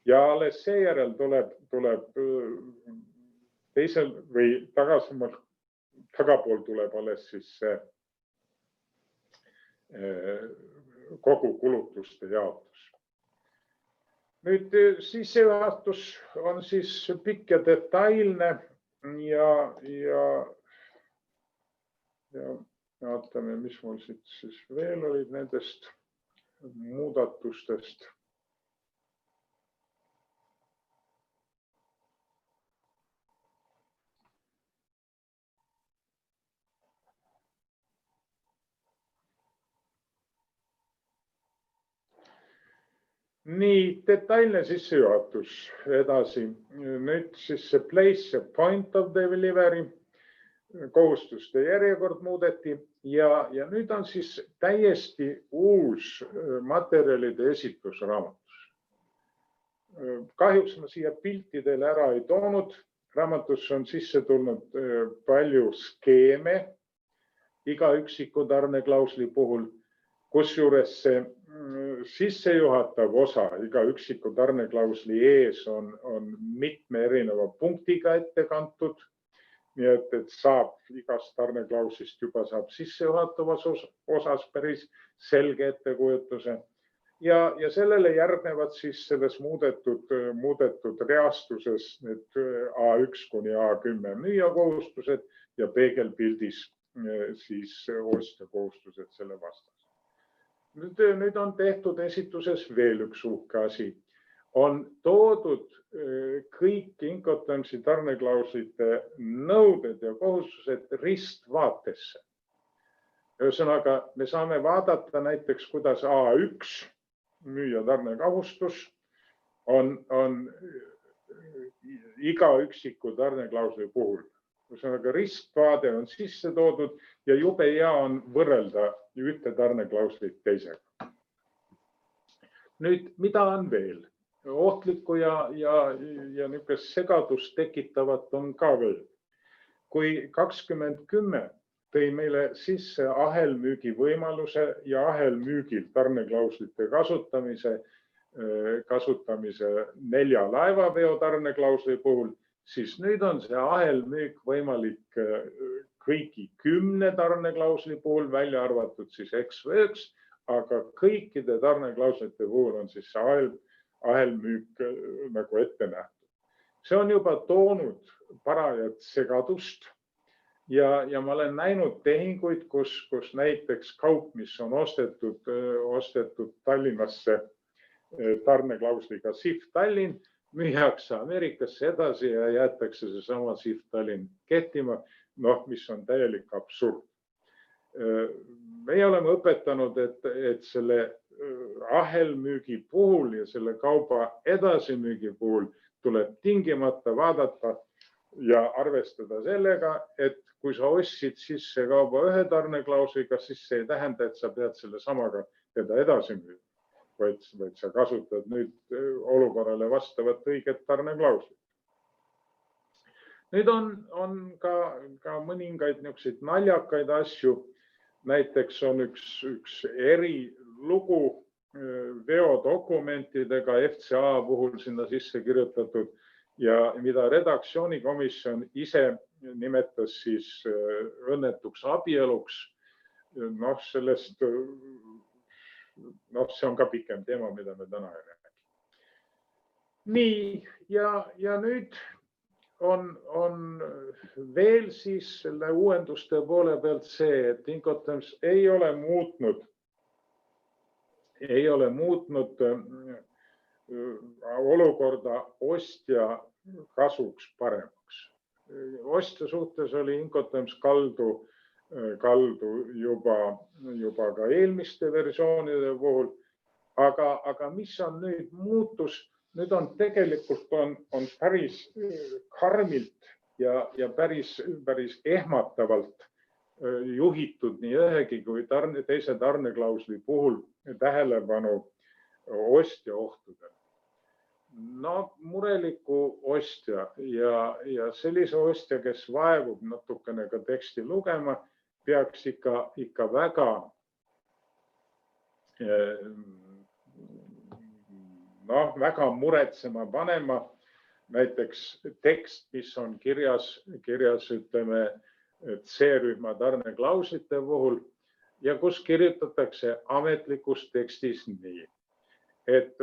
Ja alles seejärel tuleb teisel või tagapool tuleb alles siis kogu kulutuste jaotus. Nüüd sissejuhatus on siis pikk ja detailne ja vaatame, mis mul siit siis veel olid nendest muudatustest. Nii, detailne sissejuhatus edasi. Nüüd siis see place ja point of delivery, kohustuste järjekord muudeti ja nüüd on siis täiesti uus materjalide esitus raamatus. Kahjuks ma siia pilti teile ära ei toonud, raamatusse on sisse tulnud palju skeeme iga üksiku tarneklausli puhul, kusjuures see sissejuhatav osa iga üksiku tarneklausli ees on mitme erineva punktiga ette kantud. Nii et saab igast tarneklauslist juba saab sissejuhatavas osas päris selge ettekujutuse. Ja sellele järgnevad siis selles muudetud reastuses need A1 kuni A10 müüjakohustused ja peegelpildis siis ostja kohustused selle vastas. Nüüd on tehtud esituses veel üks uhke asi. On toodud kõik Incotermsi tarneklauslite nõuded ja kohustused ristvaatesse. Ühesõnaga, me saame vaadata näiteks, kuidas A1 müüja tarnekohustus on iga üksiku tarneklausli puhul. Ühesõnaga, ristvaade on sisse toodud ja jube hea on võrrelda ühte tarneklauslit teisega. Nüüd, mida on veel? Ohtlikku ja niisugust segadust tekitavat on ka veel. Kui 2010 tõi meile sisse ahelmüügi võimaluse ja ahelmüügil tarneklauslite kasutamise 4 laevaveo tarneklausli puhul, siis nüüd on see ahelmüük võimalik kõigi 10 tarneklausli puhul, välja arvatud siis X-Works, aga kõikide tarneklauslite puhul on siis see ahelmüük nagu ette nähtud. See on juba toonud parajat segadust ja ma olen näinud tehinguid, kus näiteks kaup, mis on ostetud Tallinnasse tarneklausliga SIF Tallinn, müüakse Ameerikasse edasi ja jäetakse seesama SIF Tallinn kehtima, mis on täielik absurd. Meie oleme õpetanud, et selle ahelmüügi puhul ja selle kauba edasimüügi puhul tuleb tingimata vaadata ja arvestada sellega, et kui sa ostsid sisse kauba ühe tarneklausliga, siis see ei tähenda, et sa pead selle samaga teda edasi müüma, vaid sa kasutad nüüd olukorrale vastavat õiget tarneklauslit. Nüüd on ka mõningaid niisuguseid naljakaid asju. Näiteks on üks erilugu veodokumentidega FCA puhul sinna sisse kirjutatud ja mida redaktsioonikomisjon ise nimetas siis õnnetuks abieluks. See on ka pikem teema, mida me täna ei räägi. Nii, ja nüüd on veel siis selle uuenduste poole pealt see, et Incoterms ei ole muutnud olukorda ostja kasuks paremaks. Ostja suhtes oli Incoterms kaldu juba ka eelmiste versioonide puhul, aga mis on nüüd muutus? Nüüd on tegelikult on päris karmilt ja päris ehmatavalt juhitud nii ühegi kui teise tarneklausli puhul tähelepanu ostja ohtudele. Mureliku ostja ja sellise ostja, kes vaevub natukene ka teksti lugema, peaks ikka väga muretsema panema. Näiteks tekst, mis on kirjas ütleme, C-rühma tarneklauslite puhul ja kus kirjutatakse ametlikus tekstis nii, et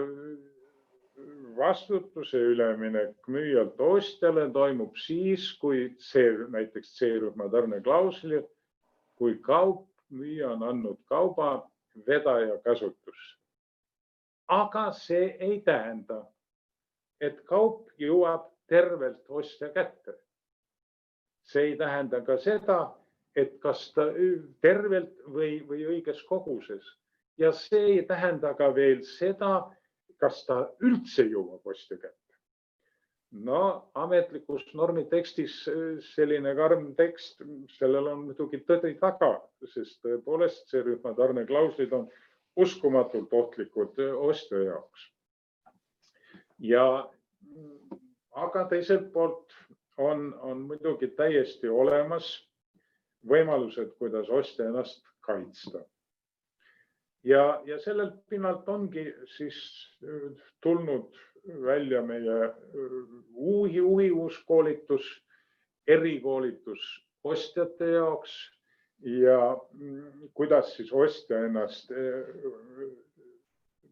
vastutuse üleminek müüjalt ostjale toimub siis, kui näiteks C-rühma tarneklausli, kui müüja on andnud kauba vedaja käsutusse. Aga see ei tähenda, et kaup jõuab tervelt ostja kätte. See ei tähenda ka seda, et kas ta tervelt või õiges koguses. Ja see ei tähenda ka veel seda, kas ta üldse jõuab ostja kätte. Ametlikus normitekstis selline karm tekst, sellel on muidugi tõde taga, sest tõepoolest see rühma tarneklauslid on uskumatult ohtlikud ostja jaoks. Aga teiselt poolt on muidugi täiesti olemas võimalused, kuidas ostja ennast kaitsta. Ja sellelt pinnalt ongi siis tulnud välja meie uus koolitus, erikoolitus ostjate jaoks ja kuidas siis ostja ennast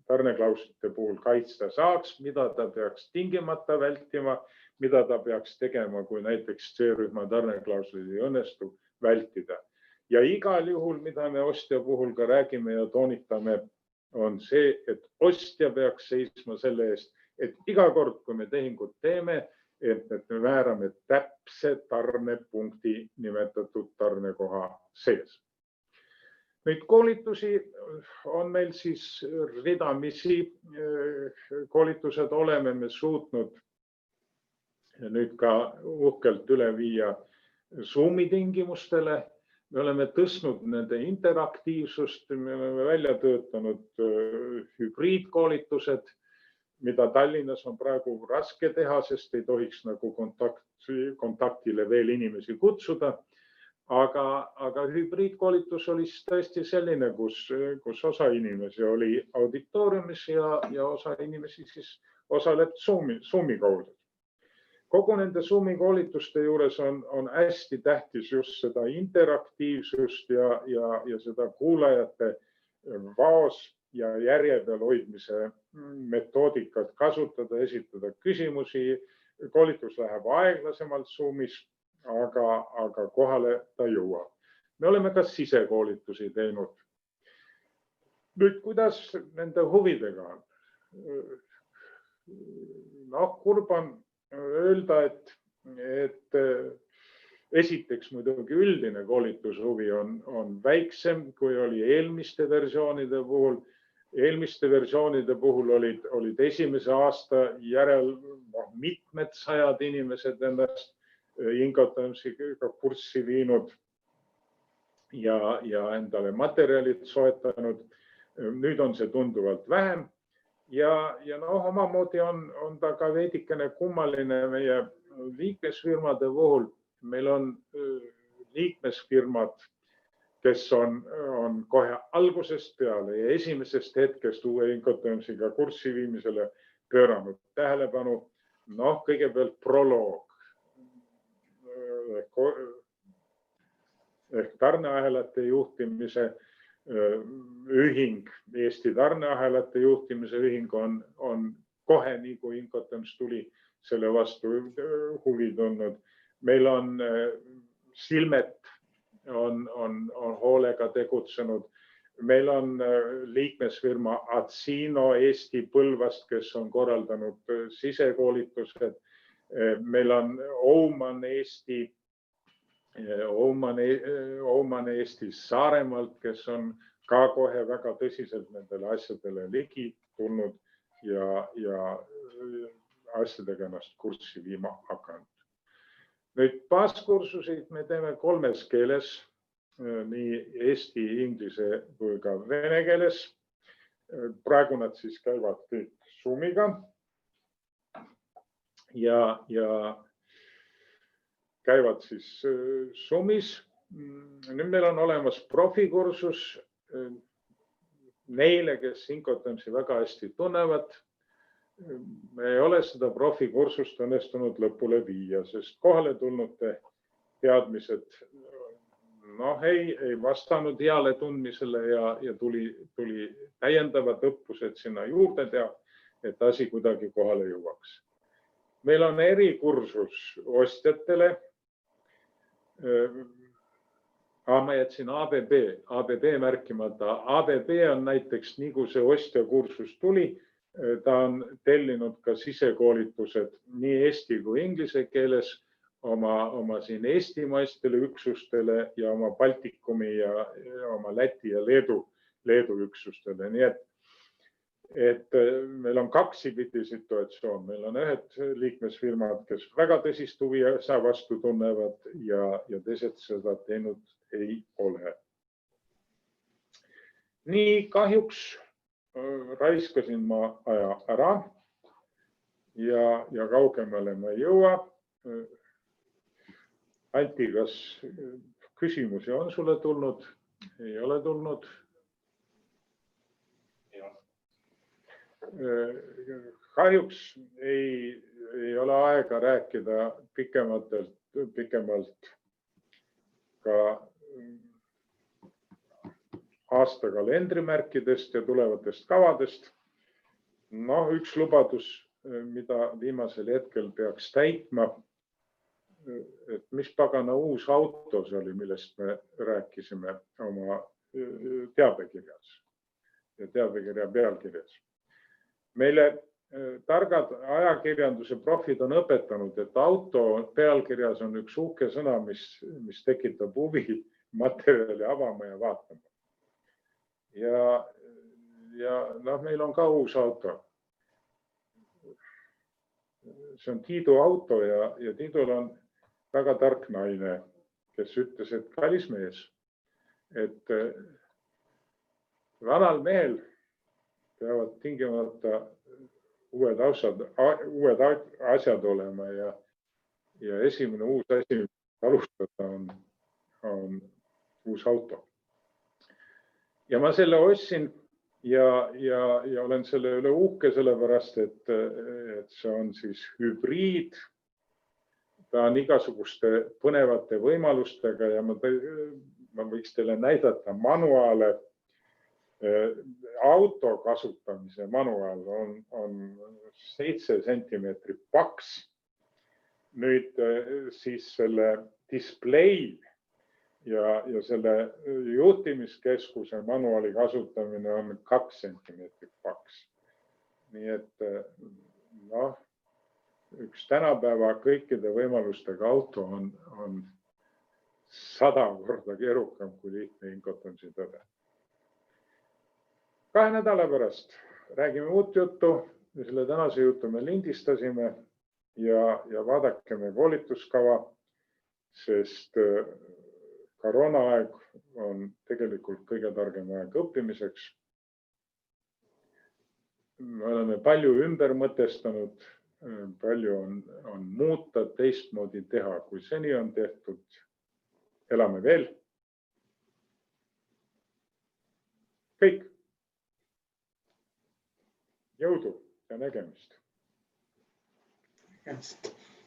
tarneklauslite puhul kaitsta saaks, mida ta peaks tingimata vältima, mida ta peaks tegema, kui näiteks C-rühma tarneklausleid ei õnnestu vältida. Ja igal juhul, mida me ostja puhul ka räägime ja toonitame, on see, et ostja peaks seisma selle eest, et iga kord, kui me tehingut teeme, et me määrame täpse tarnepunkti nimetatud tarnekoha sees. Nüüd koolitusi on meil siis ridamisi, koolitused oleme me suutnud nüüd ka uhkelt üle viia Zoomi tingimustele. Me oleme tõstnud nende interaktiivsust, me oleme välja töötanud hübriidkoolitused, mida Tallinnas on praegu raske teha, sest ei tohiks nagu kontaktile veel inimesi kutsuda. Aga hübriidkoolitus oli tõesti selline, kus osa inimesi oli auditooriumis ja osa inimesi siis osaleb Zoomi kaudu. Kogu nende Zoomi koolituste juures on hästi tähtis just seda interaktiivsust ja seda kuulajate vaos ja järje peal hoidmise metoodikat kasutada, esitada küsimusi. Koolitus läheb aeglasemalt Zoomis, aga kohale ta jõuab. Me oleme ka sisekoolitusi teinud. Nüüd, kuidas nende huvidega on? Kurb on öelda, et esiteks muidugi üldine koolitushuvi on väiksem, kui oli eelmiste versioonide puhul. Eelmiste versioonide puhul olid esimese aasta järel mitmed sajad inimesed ennast Incotermsiga kurssi viinud ja endale materjalid soetanud. Nüüd on see tunduvalt vähem. Ja omamoodi on ta ka veidikene kummaline meie liikmesfirmade puhul. Meil on liikmesfirmad, kes on kohe algusest peale ja esimesest hetkest uue Incotermsiga kurssi viimisele pööranud tähelepanu. Kõigepealt Proloog ehk tarneahelate juhtimise ühing, Eesti tarneahelate juhtimise ühing on kohe, nii kui Incoterms tuli, selle vastu huvi tundnud. Meil on Silmet on hoolega tegutsenud. Meil on liikmesfirma Atsino Eesti Põlvast, kes on korraldanud sisekoolitused. Meil on Ouman Eesti Saaremaalt, kes on ka kohe väga tõsiselt nendele asjadele ligi tulnud ja asjadega ennast kurssi viima hakanud. Nüüd baaskursusid me teeme 3 keeles, nii eesti, inglise kui ka vene keeles. Praegu nad siis käivad kõik Zoomiga ja käivad siis Zoomis. Nüüd meil on olemas profikursus neile, kes Incotermsi väga hästi tunnevad. Me ei ole seda profikursust õnnestunud lõpule viia, sest kohale tulnute teadmised ei vastanud heale tundmisele ja tuli täiendavad õppused sinna juurde teha, et asi kuidagi kohale jõuaks. Meil on erikursus ostjatele. Ma jätsin ABB märkimata. ABB on näiteks, nii kui see ostja kursus tuli, ta on tellinud ka sisekoolitused nii eesti kui inglise keeles oma siin eestimaistele üksustele ja oma Baltikumi ja oma Läti ja Leedu üksustele. Nii et meil on kaksipidi situatsioon. Meil on ühed liikmesfirmad, kes väga tõsist huvi vastu tunnevad ja teised seda teinud ei ole. Nii kahjuks raiskasin ma aja ära ja kaugemale ma ei jõua. Anti, kas küsimusi on sulle tulnud? Ei ole tulnud. Kahjuks ei ole aega rääkida pikemalt ka aasta kalendrimärkidest ja tulevatest kavadest. Üks lubadus, mida viimasel hetkel peaks täitma, et mis pagana uus auto see oli, millest me rääkisime oma teabekirjas ja teabekirja pealkirjas. Meile targad ajakirjanduse profid on õpetanud, et auto pealkirjas on üks uhke sõna, mis tekitab huvi materjali avama ja vaatama. Ja meil on ka uus auto. See on Tiidu auto ja Tiidul on väga tark naine, kes ütles, et kallis mees, et vanal mehel peavad tingimata uued asjad olema ja esimene uus asi alustada on uus auto. Ja ma selle ostsin ja olen selle üle uhke sellepärast, et see on siis hübriid. Ta on igasuguste põnevate võimalustega ja ma võiks teile näidata manuaale. Auto kasutamise manuaal on 7 sentimeetrit paks. Nüüd siis selle display ja selle juhtimiskeskuse manuaali kasutamine on 2 sentimeetrit paks. Nii et üks tänapäeva kõikide võimalustega auto on 100 korda keerukam kui lihtne Incotonsi tõde. 2 nädala pärast räägime uut juttu ja selle tänase jutu me lindistasime ja vaadake me koolituskava, sest koroonaaeg on tegelikult kõige targem aeg õppimiseks. Me oleme palju ümber mõtestanud, palju on muuta, teistmoodi teha, kui seni on tehtud. Elame veel. Kõik. Jõudu ja nägemist.